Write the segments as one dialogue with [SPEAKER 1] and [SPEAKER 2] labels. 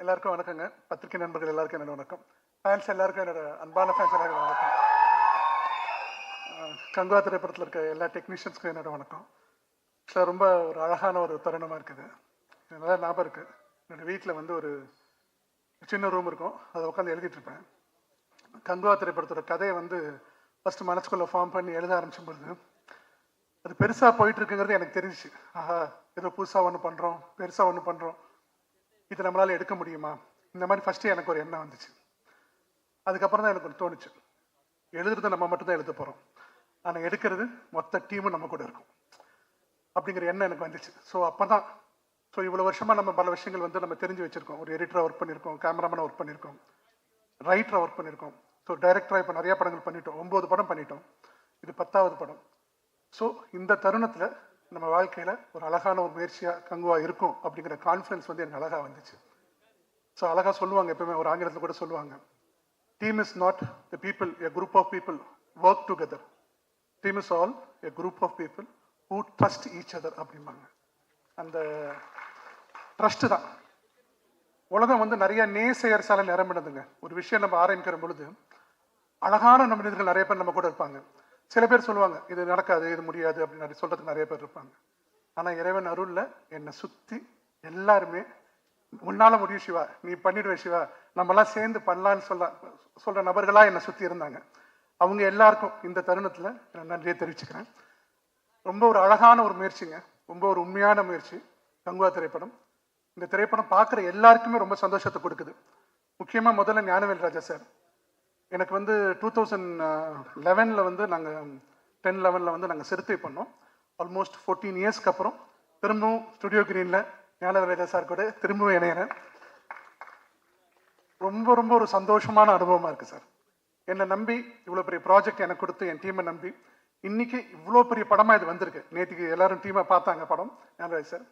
[SPEAKER 1] எல்லாருக்கும் வணக்கங்க. பத்திரிகை நண்பர்கள் எல்லாருக்கும் என்னோட வணக்கம். ஃபேன்ஸ் எல்லாருக்கும் என்னோட அன்பான ஃபேன்ஸ் எல்லாருக்கும் வணக்கம். கங்குவா திரைப்படத்தில் இருக்க எல்லா டெக்னீஷியன்ஸ்க்கும் என்னோட வணக்கம். ஆக்சுவலாக ரொம்ப ஒரு அழகான ஒரு தருணமாக இருக்குது. எனக்கு நல்லா ஞாபகம் இருக்குது. என்னோடய வீட்டில் வந்து ஒரு சின்ன ரூம் இருக்கும், அதை உட்காந்து எழுதிட்டு இருப்பேன். கங்குவா திரைப்படத்தோட கதையை வந்து ஃபஸ்ட்டு மனசுக்குள்ளே ஃபார்ம் பண்ணி எழுத ஆரம்பிச்சும் பொழுது அது பெருசாக போயிட்டுருக்குங்கிறது எனக்கு தெரிஞ்சிச்சு. ஆஹா, ஏதோ புதுசாக ஒன்று பண்ணுறோம், பெருசாக ஒன்று பண்ணுறோம், இது நம்மளால் எடுக்க முடியுமா, இந்த மாதிரி ஃபஸ்ட்டு எனக்கு ஒரு எண்ணம் வந்துச்சு. அதுக்கப்புறம் தான் எனக்கு ஒன்று தோணுச்சு, எழுதுறது நம்ம மட்டும்தான் எழுத போகிறோம், ஆனால் எடுக்கிறது மொத்த டீமும் நம்ம கூட இருக்கும் அப்படிங்கிற எண்ணம் எனக்கு வந்துச்சு. ஸோ அப்போ தான் இவ்வளோ வருஷமாக நம்ம பல விஷயங்கள் வந்து நம்ம தெரிஞ்சு வச்சுருக்கோம். ஒரு எடிட்டராக ஒர்க் பண்ணியிருக்கோம், கேமராமேனாக ஒர்க் பண்ணியிருக்கோம், ரைட்டராக ஒர்க் பண்ணியிருக்கோம். ஸோ டைரக்டராக இப்போ நிறையா படங்கள் பண்ணிட்டோம், 9 படம் பண்ணிட்டோம், இது 10வது படம். ஸோ இந்த தருணத்தில் நம்ம வாழ்க்கையில் ஒரு அழகான ஒரு முயற்சியாக கங்குவா இருக்கும் அப்படிங்கிற கான்ஃபிடன்ஸ் வந்து எனக்கு அழகாக வந்துச்சு. ஸோ அழகாக சொல்லுவாங்க, எப்பவுமே ஒரு ஆங்கிலத்தில் கூட சொல்லுவாங்க, team is not the people, a group of people work together, team is all a group of people who trust each other அப்படிம்பாங்க. அந்த ட்ரஸ்ட்டு தான் உலகம் வந்து நிறைய நேசையர்ஸால நிரம்பினதுங்க. ஒரு விஷயம் நம்ம ஆரம்பிக்கிற பொழுது அழகான மனிதர்கள் நிறைய பேர் நம்ம கூட இருப்பாங்க. சில பேர் சொல்லுவாங்க இது நடக்காது, இது முடியாது அப்படின்னு சொல்றதுக்கு நிறைய பேர் இருப்பாங்க. ஆனால் இறைவன் அருள்ல என்னை சுற்றி எல்லாருமே உன்னால முடியும் சிவா, நீ பண்ணிடுவே சிவா, நம்மலாம் சேர்ந்து பண்ணலான்னு சொல்ற நபர்களா என்னை சுற்றி இருந்தாங்க. அவங்க எல்லாருக்கும் இந்த தருணத்தில் நான் நன்றியை தெரிவிச்சுக்கிறேன். ரொம்ப ஒரு அழகான ஒரு முயற்சிங்க, ரொம்ப ஒரு உண்மையான முயற்சி கங்குவா திரைப்படம். இந்த திரைப்படம் பார்க்குற எல்லாருக்குமே ரொம்ப சந்தோஷத்தை கொடுக்குது. முக்கியமாக முதல்ல ஞானவேல் ராஜா சார், எனக்கு வந்து 2011 வந்து நாங்கள் 10-11 வந்து நாங்கள் சிறுத்தை பண்ணோம். ஆல்மோஸ்ட் 14 இயர்ஸ்க்கு அப்புறம் திரும்பவும் ஸ்டுடியோ கிரீனில் ஞானவேல் ராஜா சார் கூட திரும்பவும் இணையிறேன். ரொம்ப ரொம்ப ஒரு சந்தோஷமான அனுபவமாக இருக்குது சார். என்னை நம்பி இவ்வளோ பெரிய ப்ராஜெக்ட் எனக்கு கொடுத்து, என் டீமை நம்பி இன்னைக்கு இவ்வளோ பெரிய படமாக இது வந்திருக்கு. நேற்றுக்கு எல்லாரும் டீமை பார்த்தாங்க படம். ஞானவேல் சார்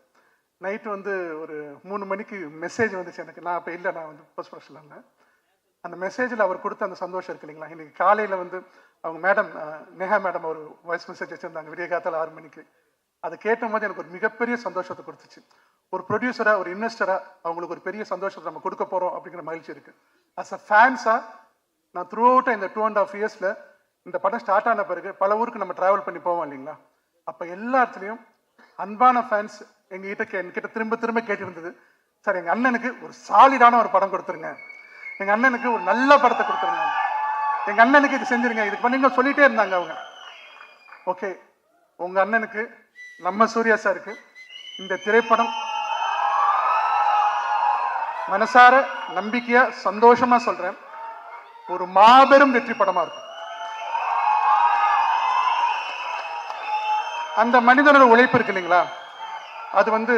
[SPEAKER 1] நைட்டு வந்து ஒரு 3 மணிக்கு மெசேஜ் வந்துச்சு எனக்கு. நான் அப்போ இல்லை, நான் வந்து போஸ்ட் ப்ரொடக்ஷனில் இருந்தேன். அந்த மெசேஜில் அவர் கொடுத்த அந்த சந்தோஷம் இருக்கு இல்லைங்களா. இன்னைக்கு காலையில் வந்து அவங்க மேடம் நேஹா மேடம் ஒரு வாய்ஸ் மெசேஜ் வச்சுருந்தாங்க விடிய காத்தால் 6 மணிக்கு. அதை கேட்டும் போது எனக்கு ஒரு மிகப்பெரிய சந்தோஷத்தை கொடுத்துச்சு. ஒரு ப்ரொடியூசராக, ஒரு இன்வெஸ்டராக அவங்களுக்கு ஒரு பெரிய சந்தோஷத்தை நம்ம கொடுக்க போகிறோம் அப்படிங்கிற மகிழ்ச்சி இருக்குது. அஸ் அ ஃபேன்ஸாக நான் த்ரூ அவுட்டாக இந்த 2.5 இயர்ஸில் இந்த படம் ஸ்டார்ட் ஆன பிறகு பல ஊருக்கு நம்ம ட்ராவல் பண்ணி போவோம் இல்லைங்களா. அப்போ எல்லா இடத்துலையும் அன்பான ஃபேன்ஸ் என்கிட்ட திரும்ப திரும்ப கேட்டிருந்தது, சார் எங்கள் அண்ணனுக்கு ஒரு சாலிடான ஒரு படம் கொடுத்துருங்க, எங்கள் அண்ணனுக்கு ஒரு நல்ல படத்தை கொடுத்துருங்க, எங்கள் அண்ணனுக்கு இது செஞ்சிருங்க, இதுக்கு பண்ணீங்க சொல்லிட்டே இருந்தாங்க அவங்க. ஓகே, உங்கள் அண்ணனுக்கு நம்ம சூர்யா சாருக்கு இந்த திரைப்படம் மனசார நம்பிக்கையா சந்தோஷமா சொல்றேன், ஒரு மாபெரும் வெற்றி படமா இருக்கும். அந்த மனிதனோட உழைப்பு இருக்கு இல்லைங்களா, அது வந்து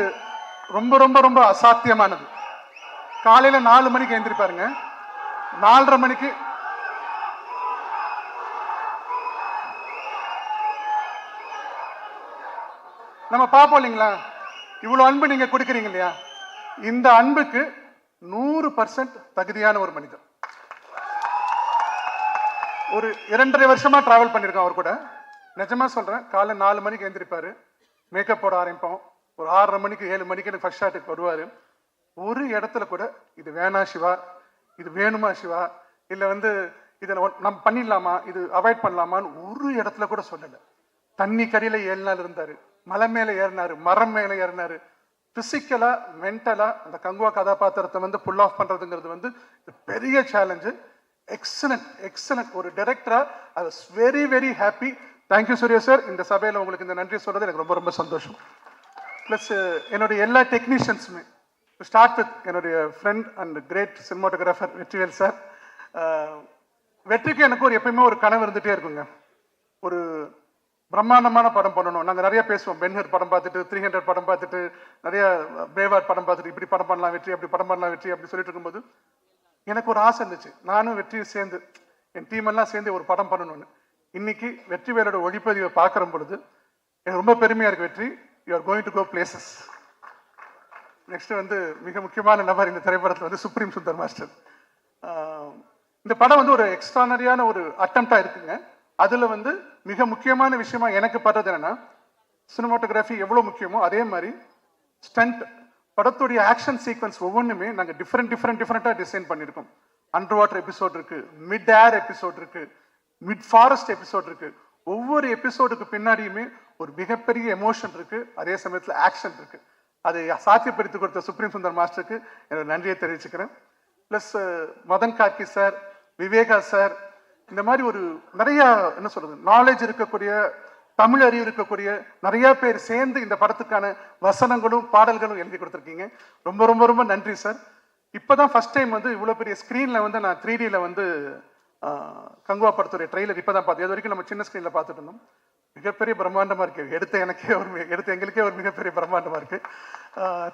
[SPEAKER 1] ரொம்ப ரொம்ப ரொம்ப அசாத்தியமானது. காலையில 4 மணிக்கு எழுந்திருப்பாருங்க, 4:30 மணிக்கு நம்ம பார்ப்போம் இல்லைங்களா. இவ்வளவு அன்பு நீங்க கொடுக்குறீங்க இல்லையா, இந்த அன்புக்கு 100% தகுதியான ஒரு மனிதர். ஒரு 2.5 வருஷமா டிராவல் பண்ணிருக்கோம் அவர் கூட. நிஜமா சொல்றேன், காலை 4 மணிக்கு எழுந்திருப்பாரு, மேக்கப் போட ஆரம்பிப்போம், ஒரு 6:30 மணிக்கு 7 மணிக்கு எனக்கு ஃபர்ஸ்ட் ஷாட்டுக்கு வருவாரு. ஒரு இடத்துல கூட இது வேணா சிவா, இது வேணுமா சிவா, இல்ல வந்து இதை நம்ம பண்ணிடலாமா, இது அவாய்ட் பண்ணலாமான்னு ஒரு இடத்துல கூட சொல்லல. தண்ணி கரையில 7 நாள் இருந்தாரு, மலை மேல ஏறினாரு, மரம் மேல ஏறினாரு. பிசிக்கலா மென்டலா அந்த கங்குவா கதாபாத்திரத்தை வந்து புல் ஆஃப் பண்றதுங்கிறது வந்து பெரிய சேலஞ்சு. எக்ஸலண்ட் ஒரு டைரக்டரா I was very very happy. Thank you Suriya sir. இந்த சபையில் உங்களுக்கு இந்த நன்றி சொல்றது எனக்கு ரொம்ப ரொம்ப சந்தோஷம். ப்ளஸ் என்னுடைய எல்லா டெக்னீஷியன்ஸுமே, ஸ்டார்ட் வித் என்னுடைய friend and great cinematographer Vetrivel sir. வெற்றிக்கு எனக்கு எப்பயுமே ஒரு கனவு இருந்துகிட்டே இருக்குங்க, ஒரு பிரம்மாண்டமான படம் பண்ணணும். நாங்கள் நிறைய பேசுவோம், பென்ஹர் படம் பார்த்துட்டு, 300 படம் பார்த்துட்டு, நிறைய பிரேவார்ட் படம் பார்த்துட்டு, இப்படி படம் பண்ணலாம் வெற்றி, அப்படி படம் பண்ணலாம் வெற்றி அப்படி சொல்லிட்டு இருக்கும்போது எனக்கு ஒரு ஆசை இருந்துச்சு, நானும் வெற்றியும் சேர்ந்து என் டீம் எல்லாம் சேர்ந்து ஒரு படம் பண்ணணும்னு. இன்னைக்கு வெற்றிவேலோட ஒளிப்பதிவை பார்க்குற பொழுது எனக்கு ரொம்ப பெருமையாக இருக்கு. Vetri, you are going to go places. Next வந்து மிக முக்கியமான நபர் இந்த திரைப்படத்தில் வந்து சுப்ரீம் சுந்தர் மாஸ்டர். இந்த படம் வந்து ஒரு எக்ஸ்ட்ரானரியான ஒரு அட்டம்ப்டா இருக்குங்க. அதுல வந்து மிக முக்கியமான விஷயமா எனக்கு படுறது என்னன்னா, சினிமாட்டோகிராஃபி எவ்வளவு முக்கியமோ அதே மாதிரி ஸ்டண்ட் படத்துடைய ஆக்ஷன் சீக்வன்ஸ் ஒவ்வொன்றுமே நாங்கள் டிஃப்ரெண்ட்டாக டிசைன் பண்ணியிருக்கோம். அண்டர் வாட்டர் எபிசோட் இருக்கு, மிட் ஏர் எபிசோட் இருக்கு, மிட் ஃபாரஸ்ட் எபிசோட் இருக்கு. ஒவ்வொரு எபிசோடுக்கு பின்னாடியுமே ஒரு மிகப்பெரிய எமோஷன் இருக்கு, அதே சமயத்தில் ஆக்ஷன் இருக்கு. அதை சாத்தியப்படுத்தி கொடுத்த சுப்ரீம் சுந்தர் மாஸ்டருக்கு என்னோட நன்றியை தெரிவிச்சுக்கிறேன். Plus Madhan Karky sir, Viveka sir, இந்த மாதிரி ஒரு நிறைய என்ன சொல்றது நாலேஜ் இருக்கக்கூடிய, தமிழ் அறிவு இருக்கக்கூடிய நிறைய பேர் சேர்ந்து இந்த படத்துக்கான வசனங்களும் பாடல்களும் எழுதி கொடுத்துருக்கீங்க. ரொம்ப ரொம்ப ரொம்ப நன்றி சார். இப்போதான் ஃபர்ஸ்ட் டைம் வந்து இவ்வளோ பெரிய ஸ்க்ரீனில் வந்து நான் 3Dயில் வந்து கங்குவா படத்துடைய ட்ரெய்லர் இப்போ தான் பார்த்தேன். இது வரைக்கும் நம்ம சின்ன ஸ்க்ரீனில் பார்த்துட்டு இருந்தோம். மிகப்பெரிய பிரம்மாண்டமாக இருக்கு. எடுத்த எங்களுக்கே ஒரு மிகப்பெரிய பிரம்மாண்டமாக இருக்கு.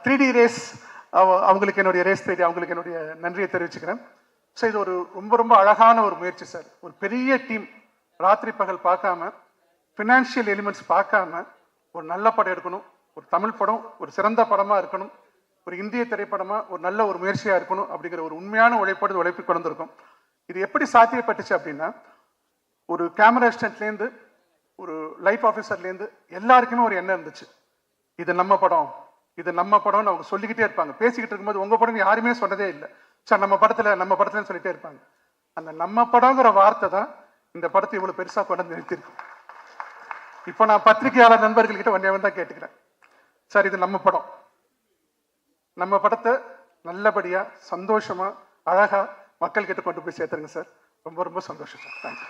[SPEAKER 1] 3D ரேஸ் அவங்களுக்கு என்னுடைய ரேஸ் 3D அவங்களுக்கு என்னுடைய நன்றியை தெரிவிச்சுக்கிறேன். ஸோ இது ஒரு ரொம்ப ரொம்ப அழகான ஒரு முயற்சி சார். ஒரு பெரிய டீம் ராத்திரி பகல் பார்க்காம, ஃபினான்ஷியல் எலிமெண்ட்ஸ் பார்க்காம ஒரு நல்ல படம் எடுக்கணும், ஒரு தமிழ் படம் ஒரு சிறந்த படமாக இருக்கணும், ஒரு இந்திய திரைப்படமாக ஒரு நல்ல ஒரு முயற்சியாக இருக்கணும் அப்படிங்கிற ஒரு உண்மையான உழைப்பு கொண்டிருக்கும். இது எப்படி சாத்தியப்பட்டுச்சு அப்படின்னா, ஒரு கேமரா அசிஸ்டன்ட்லேருந்து ஒரு லைட் ஆஃபீஸர்லேருந்து எல்லாருக்குமே ஒரு எண்ணம் இருந்துச்சு, இது நம்ம படம்னு அவங்க சொல்லிக்கிட்டே இருப்பாங்க. பேசிக்கிட்டு இருக்கும்போது உங்கள் படம் யாருமே சொன்னதே இல்லை சார், நம்ம படத்துலன்னு சொல்லிட்டே இருப்பாங்க. அந்த நம்ம படங்கிற வார்த்தை தான் இந்த படத்தை இவ்வளோ பெருசாக கொண்டு நிறுத்திருக்கும். இப்போ நான் பத்திரிகையாளர் நண்பர்கள்கிட்ட ஒன்றே தான் கேட்டுக்கிறேன் சார், இது நம்ம படம், நம்ம படத்தை நல்லபடியாக சந்தோஷமாக அழகாக மக்கள்கிட்ட கொண்டு போய் சேர்த்துருங்க சார். ரொம்ப ரொம்ப சந்தோஷம் சார். தேங்க்யூ.